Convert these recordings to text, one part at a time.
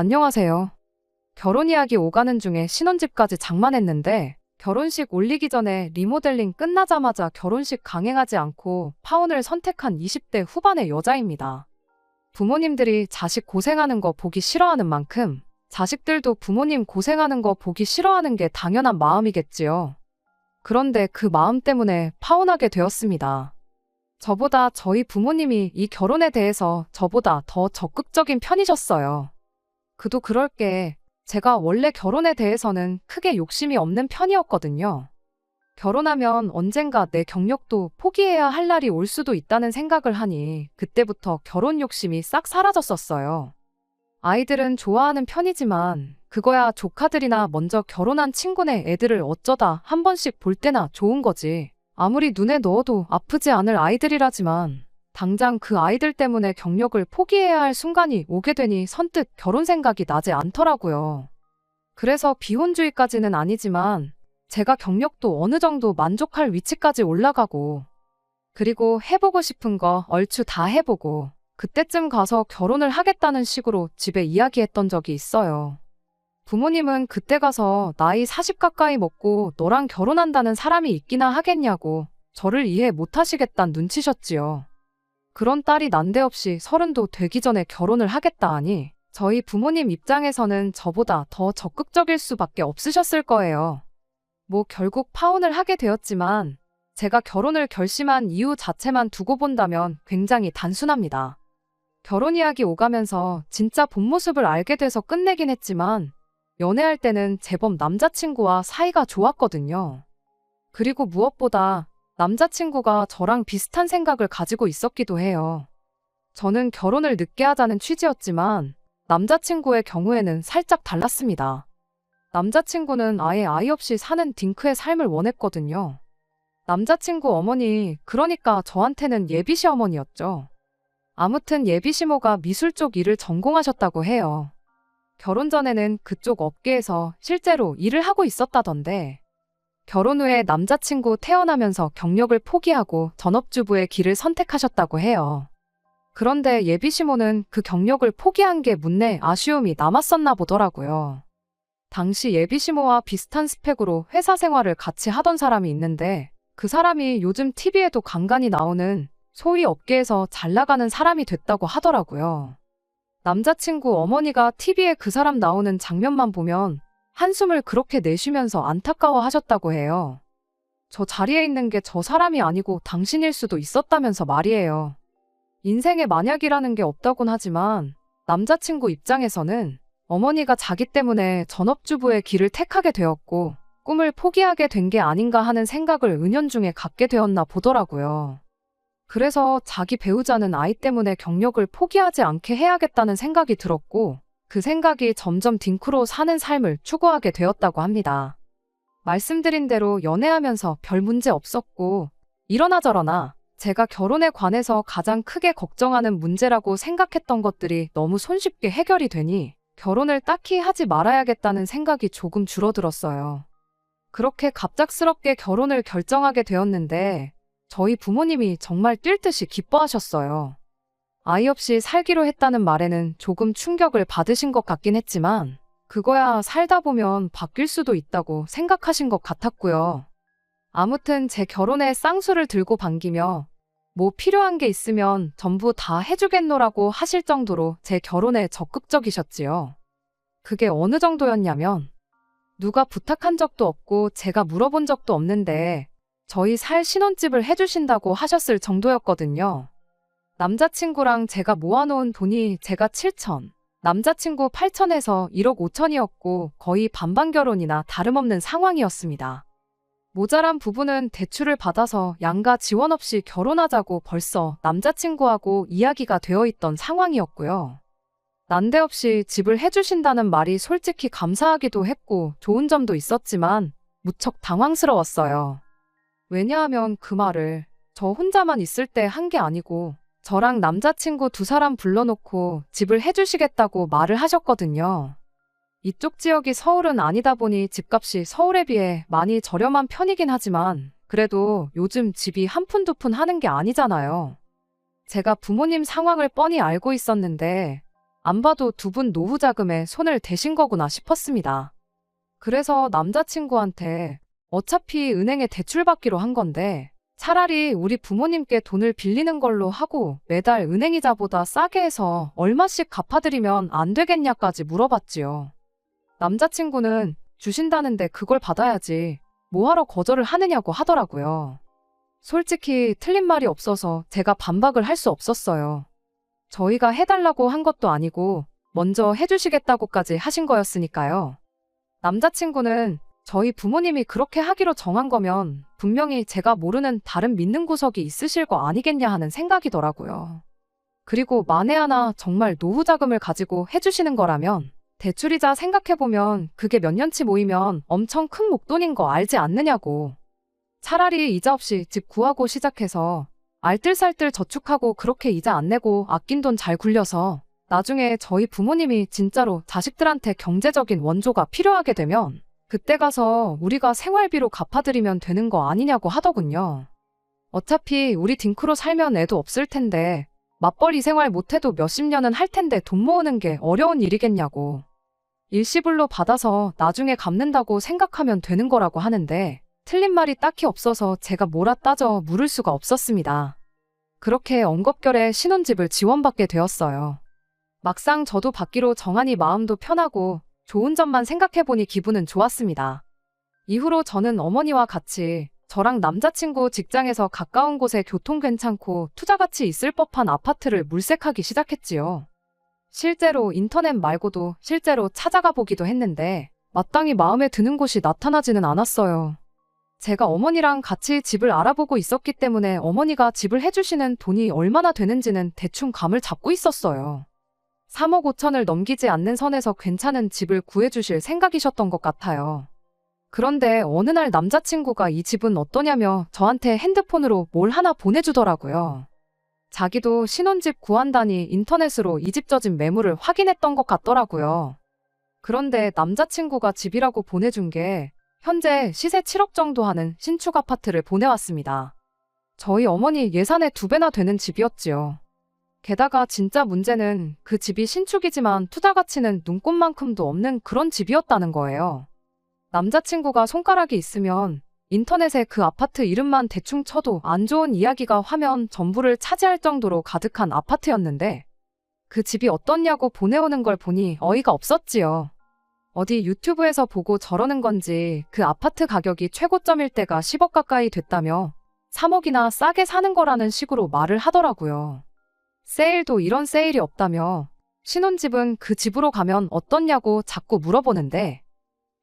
안녕하세요. 결혼 이야기 오가는 중에 신혼집까지 장만했는데 결혼식 올리기 전에 리모델링 끝나자마자 결혼식 강행하지 않고 파혼을 선택한 20대 후반의 여자입니다. 부모님들이 자식 고생하는 거 보기 싫어하는 만큼 자식들도 부모님 고생하는 거 보기 싫어하는 게 당연한 마음이겠지요. 그런데 그 마음 때문에 파혼하게 되었습니다. 저보다 저희 부모님이 이 결혼에 대해서 저보다 더 적극적인 편이셨어요. 그도 그럴 게 제가 원래 결혼에 대해서는 크게 욕심이 없는 편이었거든요. 결혼하면 언젠가 내 경력도 포기해야 할 날이 올 수도 있다는 생각을 하니 그때부터 결혼 욕심이 싹 사라졌었어요. 아이들은 좋아하는 편이지만 그거야 조카들이나 먼저 결혼한 친구네 애들을 어쩌다 한 번씩 볼 때나 좋은 거지. 아무리 눈에 넣어도 아프지 않을 아이들이라지만 당장 그 아이들 때문에 경력을 포기해야 할 순간이 오게 되니 선뜻 결혼 생각이 나지 않더라고요. 그래서 비혼주의까지는 아니지만 제가 경력도 어느 정도 만족할 위치까지 올라가고 그리고 해보고 싶은 거 얼추 다 해보고 그때쯤 가서 결혼을 하겠다는 식으로 집에 이야기했던 적이 있어요. 부모님은 그때 가서 나이 40 가까이 먹고 너랑 결혼한다는 사람이 있기나 하겠냐고 저를 이해 못하시겠다는 눈치셨지요. 그런 딸이 난데없이 30도 되기 전에 결혼을 하겠다 하니 저희 부모님 입장에서는 저보다 더 적극적일 수밖에 없으셨을 거예요. 뭐 결국 파혼을 하게 되었지만 제가 결혼을 결심한 이유 자체만 두고 본다면 굉장히 단순합니다. 결혼 이야기 오가면서 진짜 본 모습을 알게 돼서 끝내긴 했지만 연애할 때는 제법 남자친구와 사이가 좋았거든요. 그리고 무엇보다 남자친구가 저랑 비슷한 생각을 가지고 있었기도 해요. 저는 결혼을 늦게 하자는 취지였지만 남자친구의 경우에는 살짝 달랐습니다. 남자친구는 아예 아이 없이 사는 딩크의 삶을 원했거든요. 남자친구 어머니, 그러니까 저한테는 예비시어머니였죠. 아무튼 예비시모가 미술 쪽 일을 전공하셨다고 해요. 결혼 전에는 그쪽 업계에서 실제로 일을 하고 있었다던데 결혼 후에 남자친구 태어나면서 경력을 포기하고 전업주부의 길을 선택하셨다고 해요. 그런데 예비시모는 그 경력을 포기한 게 문내 아쉬움이 남았었나 보더라고요. 당시 예비시모와 비슷한 스펙으로 회사 생활을 같이 하던 사람이 있는데 그 사람이 요즘 TV에도 간간히 나오는 소위 업계에서 잘 나가는 사람이 됐다고 하더라고요. 남자친구 어머니가 TV에 그 사람 나오는 장면만 보면 한숨을 그렇게 내쉬면서 안타까워 하셨다고 해요. 저 자리에 있는 게 저 사람이 아니고 당신일 수도 있었다면서 말이에요. 인생에 만약이라는 게 없다곤 하지만 남자친구 입장에서는 어머니가 자기 때문에 전업주부의 길을 택하게 되었고 꿈을 포기하게 된 게 아닌가 하는 생각을 은연중에 갖게 되었나 보더라고요. 그래서 자기 배우자는 아이 때문에 경력을 포기하지 않게 해야겠다는 생각이 들었고 그 생각이 점점 딩크로 사는 삶을 추구하게 되었다고 합니다. 말씀드린 대로 연애하면서 별 문제 없었고 이러나 저러나 제가 결혼에 관해서 가장 크게 걱정하는 문제라고 생각했던 것들이 너무 손쉽게 해결이 되니 결혼을 딱히 하지 말아야겠다는 생각이 조금 줄어들었어요. 그렇게 갑작스럽게 결혼을 결정하게 되었는데 저희 부모님이 정말 뛸 듯이 기뻐하셨어요. 아이 없이 살기로 했다는 말에는 조금 충격을 받으신 것 같긴 했지만 그거야 살다 보면 바뀔 수도 있다고 생각하신 것 같았고요. 아무튼 제 결혼에 쌍수를 들고 반기며 뭐 필요한 게 있으면 전부 다 해주겠노라고 하실 정도로 제 결혼에 적극적이셨지요. 그게 어느 정도였냐면 누가 부탁한 적도 없고 제가 물어본 적도 없는데 저희 살 신혼집을 해주신다고 하셨을 정도였거든요. 남자친구랑 제가 모아놓은 돈이 제가 7천, 남자친구 8천에서 1억 5천이었고 거의 반반 결혼이나 다름없는 상황이었습니다. 모자란 부분은 대출을 받아서 양가 지원 없이 결혼하자고 벌써 남자친구하고 이야기가 되어 있던 상황이었고요. 난데없이 집을 해주신다는 말이 솔직히 감사하기도 했고 좋은 점도 있었지만 무척 당황스러웠어요. 왜냐하면 그 말을 저 혼자만 있을 때 한 게 아니고 저랑 남자친구 두 사람 불러놓고 집을 해주시겠다고 말을 하셨거든요. 이쪽 지역이 서울은 아니다 보니 집값이 서울에 비해 많이 저렴한 편이긴 하지만 그래도 요즘 집이 한 푼 두 푼 하는 게 아니잖아요. 제가 부모님 상황을 뻔히 알고 있었는데 안 봐도 두 분 노후 자금에 손을 대신 거구나 싶었습니다. 그래서 남자친구한테 어차피 은행에 대출받기로 한 건데 차라리 우리 부모님께 돈을 빌리는 걸로 하고 매달 은행이자보다 싸게 해서 얼마씩 갚아드리면 안 되겠냐까지 물어봤지요. 남자친구는 주신다는데 그걸 받아야지 뭐하러 거절을 하느냐고 하더라고요. 솔직히 틀린 말이 없어서 제가 반박을 할 수 없었어요. 저희가 해달라고 한 것도 아니고 먼저 해주시겠다고까지 하신 거였으니까요. 남자친구는 저희 부모님이 그렇게 하기로 정한 거면 분명히 제가 모르는 다른 믿는 구석이 있으실 거 아니겠냐 하는 생각이더라고요. 그리고 만에 하나 정말 노후 자금을 가지고 해주시는 거라면 대출이자 생각해보면 그게 몇 년치 모이면 엄청 큰 목돈인 거 알지 않느냐고. 차라리 이자 없이 집 구하고 시작해서 알뜰살뜰 저축하고 그렇게 이자 안 내고 아낀 돈 잘 굴려서 나중에 저희 부모님이 진짜로 자식들한테 경제적인 원조가 필요하게 되면 그때 가서 우리가 생활비로 갚아드리면 되는 거 아니냐고 하더군요. 어차피 우리 딩크로 살면 애도 없을 텐데 맞벌이 생활 못해도 몇십 년은 할 텐데 돈 모으는 게 어려운 일이겠냐고. 일시불로 받아서 나중에 갚는다고 생각하면 되는 거라고 하는데 틀린 말이 딱히 없어서 제가 뭐라 따져 물을 수가 없었습니다. 그렇게 엉겁결에 신혼집을 지원받게 되었어요. 막상 저도 받기로 정하니 마음도 편하고 좋은 점만 생각해보니 기분은 좋았습니다. 이후로 저는 어머니와 같이 저랑 남자친구 직장에서 가까운 곳에 교통 괜찮고 투자 가치 있을 법한 아파트를 물색하기 시작했지요. 실제로 인터넷 말고도 실제로 찾아가 보기도 했는데 마땅히 마음에 드는 곳이 나타나지는 않았어요. 제가 어머니랑 같이 집을 알아보고 있었기 때문에 어머니가 집을 해주시는 돈이 얼마나 되는지는 대충 감을 잡고 있었어요. 3억 5천을 넘기지 않는 선에서 괜찮은 집을 구해주실 생각이셨던 것 같아요. 그런데 어느 날 남자친구가 이 집은 어떠냐며 저한테 핸드폰으로 뭘 하나 보내주더라고요. 자기도 신혼집 구한다니 인터넷으로 이 집 저 집 매물을 확인했던 것 같더라고요. 그런데 남자친구가 집이라고 보내준 게 현재 시세 7억 정도 하는 신축 아파트를 보내왔습니다. 저희 어머니 예산의 2배나 되는 집이었지요. 게다가 진짜 문제는 그 집이 신축이지만 투자 가치는 눈꽃만큼도 없는 그런 집이었다는 거예요. 남자친구가 손가락이 있으면 인터넷에 그 아파트 이름만 대충 쳐도 안 좋은 이야기가 화면 전부를 차지할 정도로 가득한 아파트였는데 그 집이 어떻냐고 보내오는 걸 보니 어이가 없었지요. 어디 유튜브에서 보고 저러는 건지 그 아파트 가격이 최고점일 때가 10억 가까이 됐다며 3억이나 싸게 사는 거라는 식으로 말을 하더라고요. 세일도 이런 세일이 없다며 신혼집은 그 집으로 가면 어떻냐고 자꾸 물어보는데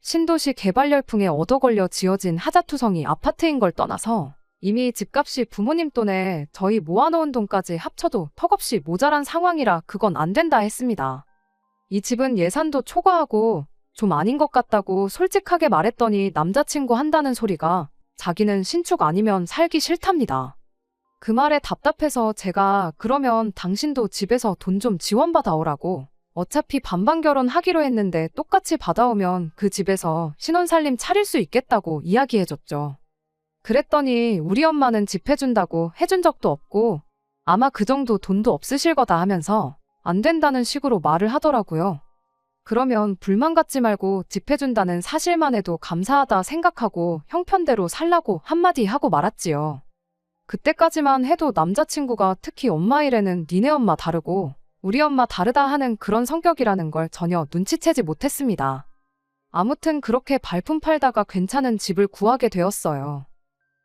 신도시 개발 열풍에 얻어걸려 지어진 하자투성이 아파트인 걸 떠나서 이미 집값이 부모님 돈에 저희 모아놓은 돈까지 합쳐도 턱없이 모자란 상황이라 그건 안 된다 했습니다. 이 집은 예산도 초과하고 좀 아닌 것 같다고 솔직하게 말했더니 남자친구 한다는 소리가 자기는 신축 아니면 살기 싫답니다. 그 말에 답답해서 제가 그러면 당신도 집에서 돈 좀 지원받아 오라고 어차피 반반 결혼하기로 했는데 똑같이 받아오면 그 집에서 신혼살림 차릴 수 있겠다고 이야기해줬죠. 그랬더니 우리 엄마는 집 해준다고 해준 적도 없고 아마 그 정도 돈도 없으실 거다 하면서 안 된다는 식으로 말을 하더라고요. 그러면 불만 갖지 말고 집 해준다는 사실만 해도 감사하다 생각하고 형편대로 살라고 한마디 하고 말았지요. 그때까지만 해도 남자친구가 특히 엄마 일에는 니네 엄마 다르고 우리 엄마 다르다 하는 그런 성격이라는 걸 전혀 눈치채지 못했습니다. 아무튼 그렇게 발품 팔다가 괜찮은 집을 구하게 되었어요.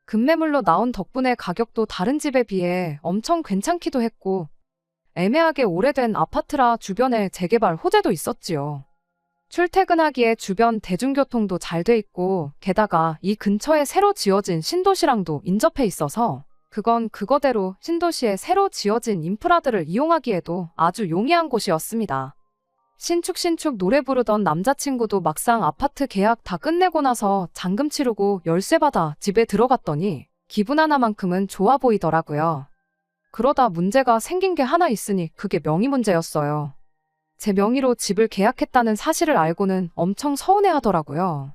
급매물로 나온 덕분에 가격도 다른 집에 비해 엄청 괜찮기도 했고 애매하게 오래된 아파트라 주변에 재개발 호재도 있었지요. 출퇴근하기에 주변 대중교통도 잘 돼 있고 게다가 이 근처에 새로 지어진 신도시랑도 인접해 있어서 그건 그거대로 신도시에 새로 지어진 인프라들을 이용하기에도 아주 용이한 곳이었습니다. 신축 노래 부르던 남자친구도 막상 아파트 계약 다 끝내고 나서 잔금 치르고 열쇠 받아 집에 들어갔더니 기분 하나만큼은 좋아 보이더라고요. 그러다 문제가 생긴 게 하나 있으니 그게 명의 문제였어요. 제 명의로 집을 계약했다는 사실을 알고는 엄청 서운해하더라고요.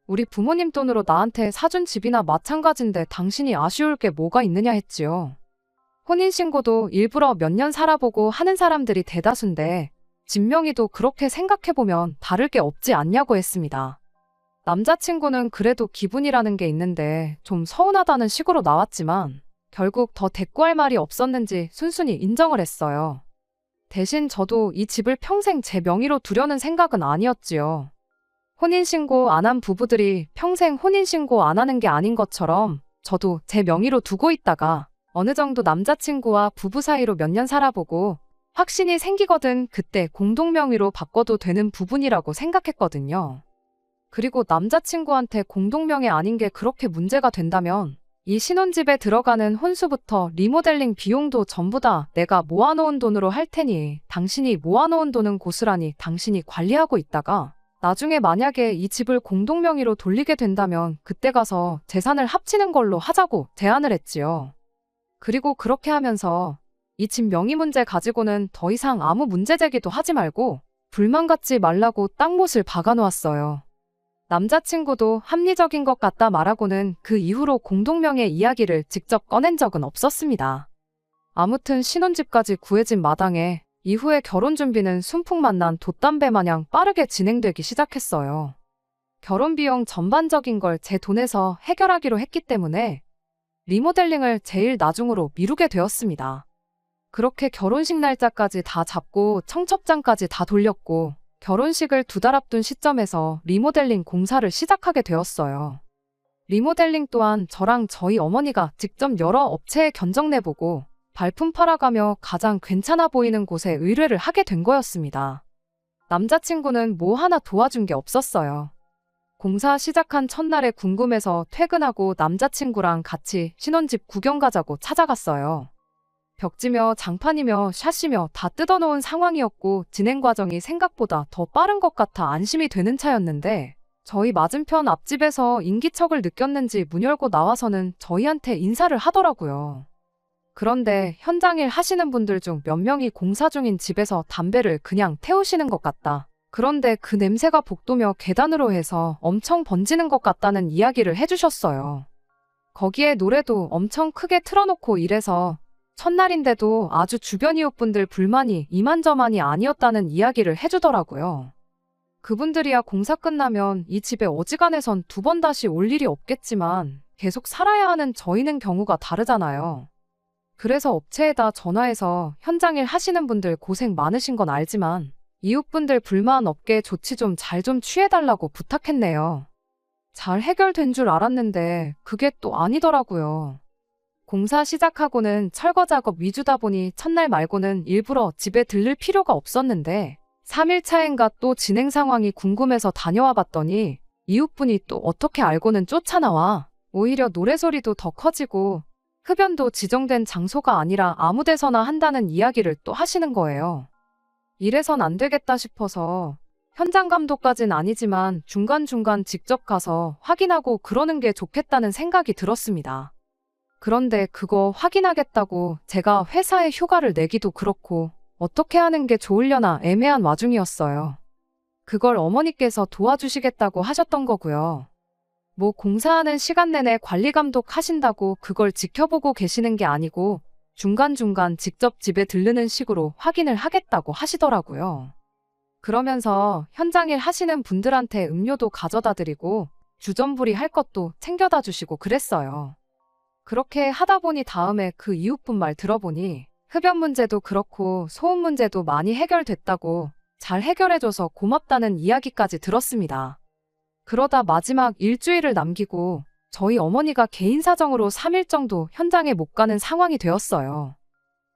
우리 부모님 돈으로 나한테 사준 집이나 마찬가지인데 당신이 아쉬울 게 뭐가 있느냐 했지요. 혼인신고도 일부러 몇 년 살아보고 하는 사람들이 대다수인데 집 명의도 그렇게 생각해보면 다를 게 없지 않냐고 했습니다. 남자친구는 그래도 기분이라는 게 있는데 좀 서운하다는 식으로 나왔지만 결국 더 대꾸할 말이 없었는지 순순히 인정을 했어요. 대신 저도 이 집을 평생 제 명의로 두려는 생각은 아니었지요. 혼인신고 안 한 부부들이 평생 혼인신고 안 하는 게 아닌 것처럼 저도 제 명의로 두고 있다가 어느 정도 남자친구와 부부 사이로 몇 년 살아보고 확신이 생기거든 그때 공동명의로 바꿔도 되는 부분이라고 생각했거든요. 그리고 남자친구한테 공동명의 아닌 게 그렇게 문제가 된다면 이 신혼집에 들어가는 혼수부터 리모델링 비용도 전부 다 내가 모아놓은 돈으로 할 테니 당신이 모아놓은 돈은 고스란히 당신이 관리하고 있다가 나중에 만약에 이 집을 공동명의로 돌리게 된다면 그때 가서 재산을 합치는 걸로 하자고 제안을 했지요. 그리고 그렇게 하면서 이 집 명의 문제 가지고는 더 이상 아무 문제 제기도 하지 말고 불만 갖지 말라고 딱 못을 박아놓았어요. 남자친구도 합리적인 것 같다 말하고는 그 이후로 공동명의 이야기를 직접 꺼낸 적은 없었습니다. 아무튼 신혼집까지 구해진 마당에 이후에 결혼 준비는 순풍만난 돛담배 마냥 빠르게 진행되기 시작했어요. 결혼 비용 전반적인 걸 제 돈에서 해결하기로 했기 때문에 리모델링을 제일 나중으로 미루게 되었습니다. 그렇게 결혼식 날짜까지 다 잡고 청첩장까지 다 돌렸고 결혼식을 2달 앞둔 시점에서 리모델링 공사를 시작하게 되었어요. 리모델링 또한 저랑 저희 어머니가 직접 여러 업체에 견적내보고 발품 팔아가며 가장 괜찮아 보이는 곳에 의뢰를 하게 된 거였습니다. 남자친구는 뭐 하나 도와준 게 없었어요. 공사 시작한 첫날에 궁금해서 퇴근하고 남자친구랑 같이 신혼집 구경 가자고 찾아갔어요. 벽지며 장판이며 샷이며 다 뜯어놓은 상황이었고 진행 과정이 생각보다 더 빠른 것 같아 안심이 되는 차였는데 저희 맞은편 앞집에서 인기척을 느꼈는지 문 열고 나와서는 저희한테 인사를 하더라고요. 그런데 현장일 하시는 분들 중 몇 명이 공사 중인 집에서 담배를 그냥 태우시는 것 같다. 그런데 그 냄새가 복도며 계단으로 해서 엄청 번지는 것 같다는 이야기를 해주셨어요. 거기에 노래도 엄청 크게 틀어놓고 이래서 첫날인데도 아주 주변 이웃분들 불만이 이만저만이 아니었다는 이야기를 해주더라고요. 그분들이야 공사 끝나면 이 집에 어지간해선 2번 다시 올 일이 없겠지만 계속 살아야 하는 저희는 경우가 다르잖아요. 그래서 업체에다 전화해서 현장일 하시는 분들 고생 많으신 건 알지만 이웃분들 불만 없게 조치 좀 잘 좀 취해달라고 부탁했네요. 잘 해결된 줄 알았는데 그게 또 아니더라고요. 공사 시작하고는 철거 작업 위주다 보니 첫날 말고는 일부러 집에 들를 필요가 없었는데 3일 차인가 또 진행 상황이 궁금해서 다녀와 봤더니 이웃분이 또 어떻게 알고는 쫓아나와 오히려 노래소리도 더 커지고 흡연도 지정된 장소가 아니라 아무 데서나 한다는 이야기를 또 하시는 거예요. 이래선 안 되겠다 싶어서 현장 감독까진 아니지만 중간중간 직접 가서 확인하고 그러는 게 좋겠다는 생각이 들었습니다. 그런데 그거 확인하겠다고 제가 회사에 휴가를 내기도 그렇고 어떻게 하는 게 좋으려나 애매한 와중이었어요. 그걸 어머니께서 도와주시겠다고 하셨던 거고요. 뭐 공사하는 시간 내내 관리 감독 하신다고 그걸 지켜보고 계시는 게 아니고 중간중간 직접 집에 들르는 식으로 확인을 하겠다고 하시더라고요. 그러면서 현장일 하시는 분들한테 음료도 가져다 드리고 주전부리 할 것도 챙겨다 주시고 그랬어요. 그렇게 하다 보니 다음에 그 이웃분 말 들어보니 흡연 문제도 그렇고 소음 문제도 많이 해결됐다고 잘 해결해줘서 고맙다는 이야기까지 들었습니다. 그러다 마지막 일주일을 남기고 저희 어머니가 개인 사정으로 3일 정도 현장에 못 가는 상황이 되었어요.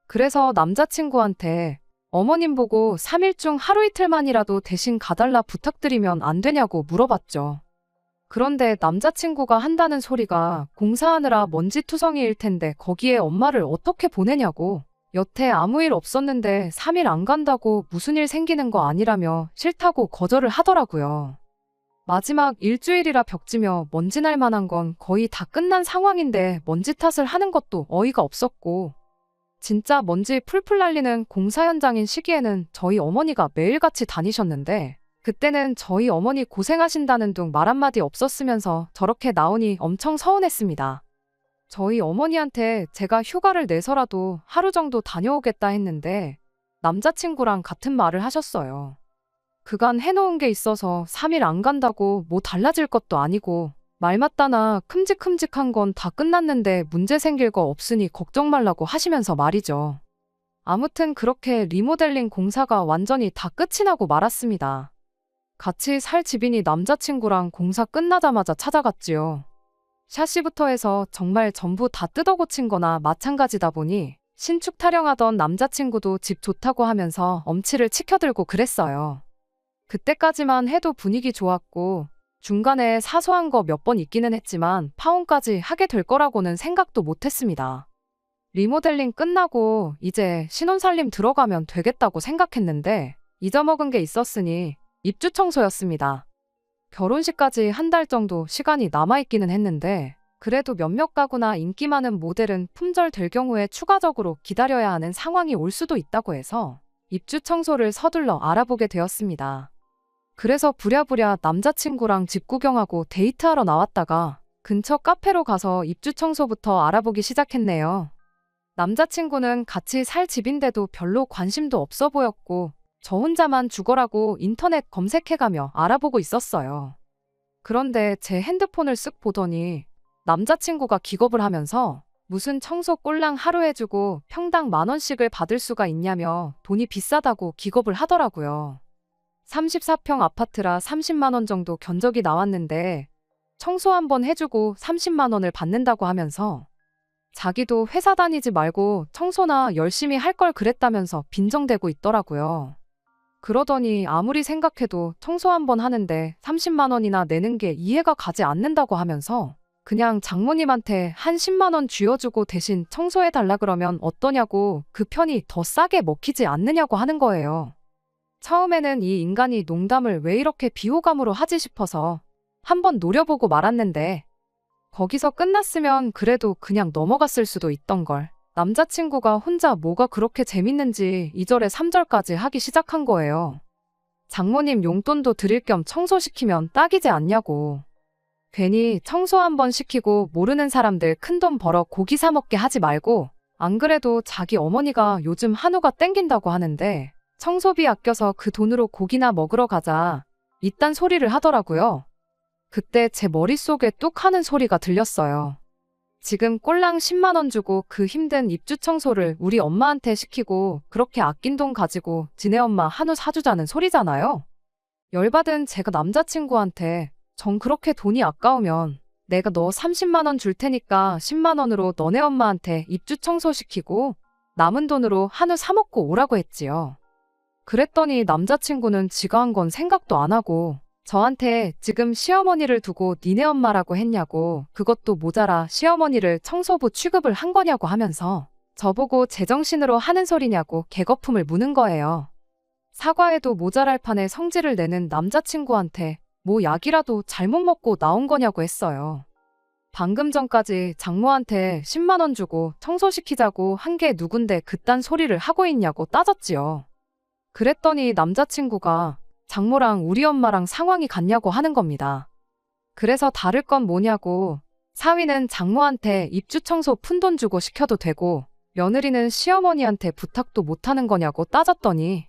그래서 남자친구한테 어머님 보고 3일 중 하루 이틀만이라도 대신 가달라 부탁드리면 안 되냐고 물어봤죠. 그런데 남자친구가 한다는 소리가 공사하느라 먼지투성이일 텐데 거기에 엄마를 어떻게 보내냐고 여태 아무 일 없었는데 3일 안 간다고 무슨 일 생기는 거 아니라며 싫다고 거절을 하더라고요. 마지막 일주일이라 벽지며 먼지 날 만한 건 거의 다 끝난 상황인데 먼지 탓을 하는 것도 어이가 없었고 진짜 먼지 풀풀 날리는 공사 현장인 시기에는 저희 어머니가 매일같이 다니셨는데 그때는 저희 어머니 고생하신다는 둥 말 한마디 없었으면서 저렇게 나오니 엄청 서운했습니다. 저희 어머니한테 제가 휴가를 내서라도 하루 정도 다녀오겠다 했는데 남자친구랑 같은 말을 하셨어요. 그간 해놓은 게 있어서 3일 안 간다고 뭐 달라질 것도 아니고 말 맞다나 큼직큼직한 건 다 끝났는데 문제 생길 거 없으니 걱정 말라고 하시면서 말이죠. 아무튼 그렇게 리모델링 공사가 완전히 다 끝이 나고 말았습니다. 같이 살 집이니 남자친구랑 공사 끝나자마자 찾아갔지요. 샤시부터 해서 정말 전부 다 뜯어고친 거나 마찬가지다 보니 신축 타령하던 남자친구도 집 좋다고 하면서 엄치를 치켜들고 그랬어요. 그때까지만 해도 분위기 좋았고 중간에 사소한 거 몇 번 있기는 했지만 파혼까지 하게 될 거라고는 생각도 못했습니다. 리모델링 끝나고 이제 신혼살림 들어가면 되겠다고 생각했는데 잊어먹은 게 있었으니 입주 청소였습니다. 결혼식까지 한 달 정도 시간이 남아있기는 했는데 그래도 몇몇 가구나 인기 많은 모델은 품절 될 경우에 추가적으로 기다려야 하는 상황이 올 수도 있다고 해서 입주 청소를 서둘러 알아보게 되었습니다. 그래서 부랴부랴 남자친구랑 집 구경하고 데이트하러 나왔다가 근처 카페로 가서 입주 청소부터 알아보기 시작했네요. 남자친구는 같이 살 집인데도 별로 관심도 없어 보였고 저 혼자만 죽어라고 인터넷 검색해가며 알아보고 있었어요. 그런데 제 핸드폰을 쓱 보더니 남자친구가 기겁을 하면서 무슨 청소 꼴랑 하루 해주고 평당 10,000원씩을 받을 수가 있냐며 돈이 비싸다고 기겁을 하더라고요. 34평 아파트라 30만 원 정도 견적이 나왔는데 청소 한번 해주고 30만 원을 받는다고 하면서 자기도 회사 다니지 말고 청소나 열심히 할 걸 그랬다면서 빈정대고 있더라고요. 그러더니 아무리 생각해도 청소 한번 하는데 30만 원이나 내는 게 이해가 가지 않는다고 하면서 그냥 장모님한테 한 10만 원 쥐어주고 대신 청소해달라 그러면 어떠냐고 그 편이 더 싸게 먹히지 않느냐고 하는 거예요. 처음에는 이 인간이 농담을 왜 이렇게 비호감으로 하지 싶어서 한번 노려보고 말았는데 거기서 끝났으면 그래도 그냥 넘어갔을 수도 있던 걸. 남자친구가 혼자 뭐가 그렇게 재밌는지 2절에 3절까지 하기 시작한 거예요. 장모님 용돈도 드릴 겸 청소시키면 딱이지 않냐고. 괜히 청소 한번 시키고 모르는 사람들 큰돈 벌어 고기 사 먹게 하지 말고 안 그래도 자기 어머니가 요즘 한우가 땡긴다고 하는데 청소비 아껴서 그 돈으로 고기나 먹으러 가자. 이딴 소리를 하더라고요. 그때 제 머릿속에 뚝 하는 소리가 들렸어요. 지금 꼴랑 10만 원 주고 그 힘든 입주 청소를 우리 엄마한테 시키고 그렇게 아낀 돈 가지고 지네 엄마 한우 사주자는 소리잖아요. 열받은 제가 남자친구한테 전 그렇게 돈이 아까우면 내가 너 30만 원 줄 테니까 10만 원으로 너네 엄마한테 입주 청소 시키고 남은 돈으로 한우 사 먹고 오라고 했지요. 그랬더니 남자친구는 지가 한 건 생각도 안 하고 저한테 지금 시어머니를 두고 니네 엄마라고 했냐고 그것도 모자라 시어머니를 청소부 취급을 한 거냐고 하면서 저보고 제정신으로 하는 소리냐고 개거품을 무는 거예요. 사과에도 모자랄 판에 성질을 내는 남자친구한테 뭐 약이라도 잘못 먹고 나온 거냐고 했어요. 방금 전까지 장모한테 10만 원 주고 청소시키자고 한 게 누군데 그딴 소리를 하고 있냐고 따졌지요. 그랬더니 남자친구가 장모랑 우리 엄마랑 상황이 같냐고 하는 겁니다. 그래서 다를 건 뭐냐고 사위는 장모한테 입주 청소 푼돈 주고 시켜도 되고 며느리는 시어머니한테 부탁도 못하는 거냐고 따졌더니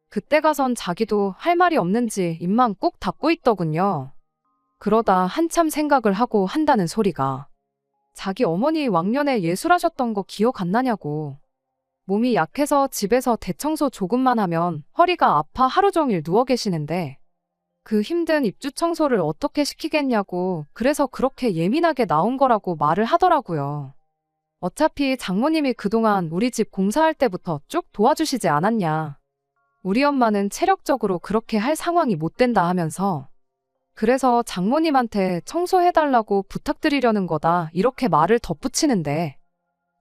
그때 가선 자기도 할 말이 없는지 입만 꾹 닫고 있더군요. 그러다 한참 생각을 하고 한다는 소리가 자기 어머니 왕년에 예술하셨던 거 기억 안 나냐고. 몸이 약해서 집에서 대청소 조금만 하면 허리가 아파 하루 종일 누워 계시는데 그 힘든 입주 청소를 어떻게 시키겠냐고 그래서 그렇게 예민하게 나온 거라고 말을 하더라고요. 어차피 장모님이 그동안 우리 집 공사할 때부터 쭉 도와주시지 않았냐. 우리 엄마는 체력적으로 그렇게 할 상황이 못 된다 하면서 그래서 장모님한테 청소해달라고 부탁드리려는 거다 이렇게 말을 덧붙이는데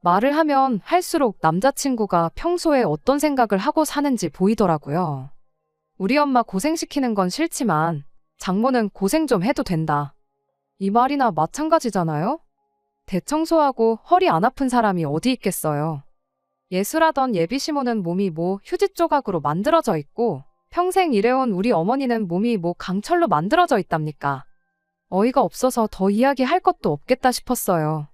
말을 하면 할수록 남자친구가 평소에 어떤 생각을 하고 사는지 보이더라고요. 우리 엄마 고생시키는 건 싫지만 장모는 고생 좀 해도 된다. 이 말이나 마찬가지잖아요? 대청소하고 허리 안 아픈 사람이 어디 있겠어요. 예술하던 예비시모는 몸이 뭐 휴지 조각으로 만들어져 있고 평생 일해온 우리 어머니는 몸이 뭐 강철로 만들어져 있답니까? 어이가 없어서 더 이야기할 것도 없겠다 싶었어요.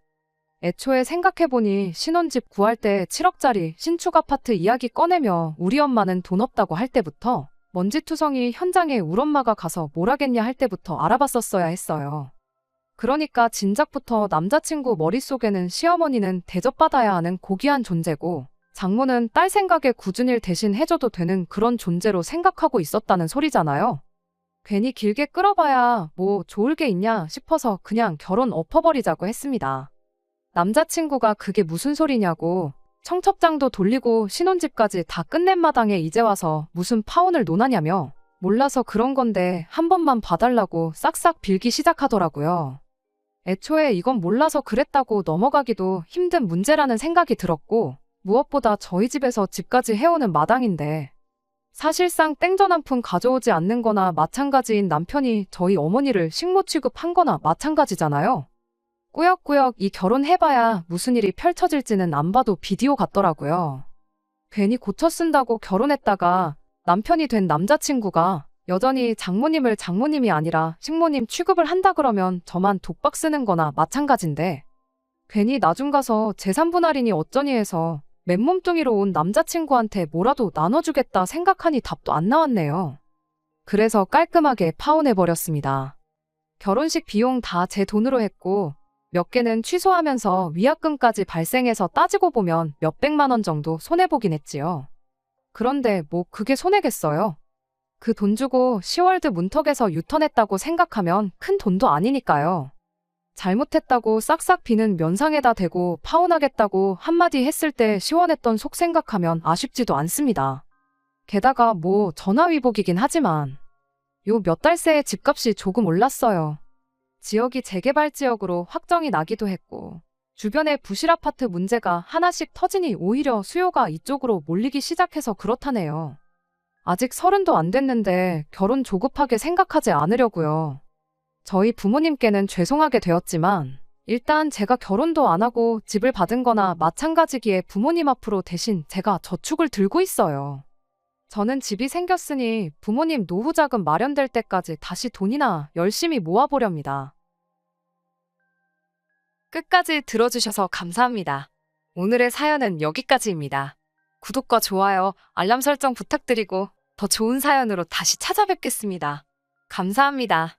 애초에 생각해보니 신혼집 구할 때 7억짜리 신축 아파트 이야기 꺼내며 우리 엄마는 돈 없다고 할 때부터 먼지투성이 현장에 울 엄마가 가서 뭘 하겠냐 할 때부터 알아봤었어야 했어요. 그러니까 진작부터 남자친구 머릿속에는 시어머니는 대접받아야 하는 고귀한 존재고 장모는 딸 생각에 굳은 일 대신 해줘도 되는 그런 존재로 생각하고 있었다는 소리잖아요. 괜히 길게 끌어봐야 뭐 좋을 게 있냐 싶어서 그냥 결혼 엎어버리자고 했습니다. 남자친구가 그게 무슨 소리냐고 청첩장도 돌리고 신혼집까지 다 끝낸 마당에 이제 와서 무슨 파혼을 논하냐며 몰라서 그런 건데 한 번만 봐달라고 싹싹 빌기 시작하더라고요. 애초에 이건 몰라서 그랬다고 넘어가기도 힘든 문제라는 생각이 들었고 무엇보다 저희 집에서 집까지 해오는 마당인데 사실상 땡전 한 푼 가져오지 않는 거나 마찬가지인 남편이 저희 어머니를 식모 취급한 거나 마찬가지잖아요. 꾸역꾸역 이 결혼해봐야 무슨 일이 펼쳐질지는 안 봐도 비디오 같더라고요. 괜히 고쳐 쓴다고 결혼했다가 남편이 된 남자친구가 여전히 장모님을 장모님이 아니라 식모님 취급을 한다 그러면 저만 독박 쓰는 거나 마찬가지인데 괜히 나중 가서 재산분 할인이 어쩌니 해서 맨몸뚱이로 온 남자친구한테 뭐라도 나눠주겠다 생각하니 답도 안 나왔네요. 그래서 깔끔하게 파혼해버렸습니다. 결혼식 비용 다 제 돈으로 했고 몇 개는 취소하면서 위약금까지 발생해서 따지고 보면 몇백만 원 정도 손해보긴 했지요. 그런데 뭐 그게 손해겠어요? 그 돈 주고 시월드 문턱에서 유턴했다고 생각하면 큰 돈도 아니니까요. 잘못했다고 싹싹 비는 면상에다 대고 파혼하겠다고 한마디 했을 때 시원했던 속 생각하면 아쉽지도 않습니다. 게다가 뭐 전화위복이긴 하지만 요 몇 달 새에 집값이 조금 올랐어요. 지역이 재개발 지역으로 확정이 나기도 했고 주변에 부실 아파트 문제가 하나씩 터지니 오히려 수요가 이쪽으로 몰리기 시작해서 그렇다네요. 아직 30도 안 됐는데 결혼 조급하게 생각하지 않으려고요. 저희 부모님께는 죄송하게 되었지만 일단 제가 결혼도 안 하고 집을 받은 거나 마찬가지기에 부모님 앞으로 대신 제가 저축을 들고 있어요. 저는 집이 생겼으니 부모님 노후 자금 마련될 때까지 다시 돈이나 열심히 모아보렵니다. 끝까지 들어주셔서 감사합니다. 오늘의 사연은 여기까지입니다. 구독과 좋아요, 알람 설정 부탁드리고 더 좋은 사연으로 다시 찾아뵙겠습니다. 감사합니다.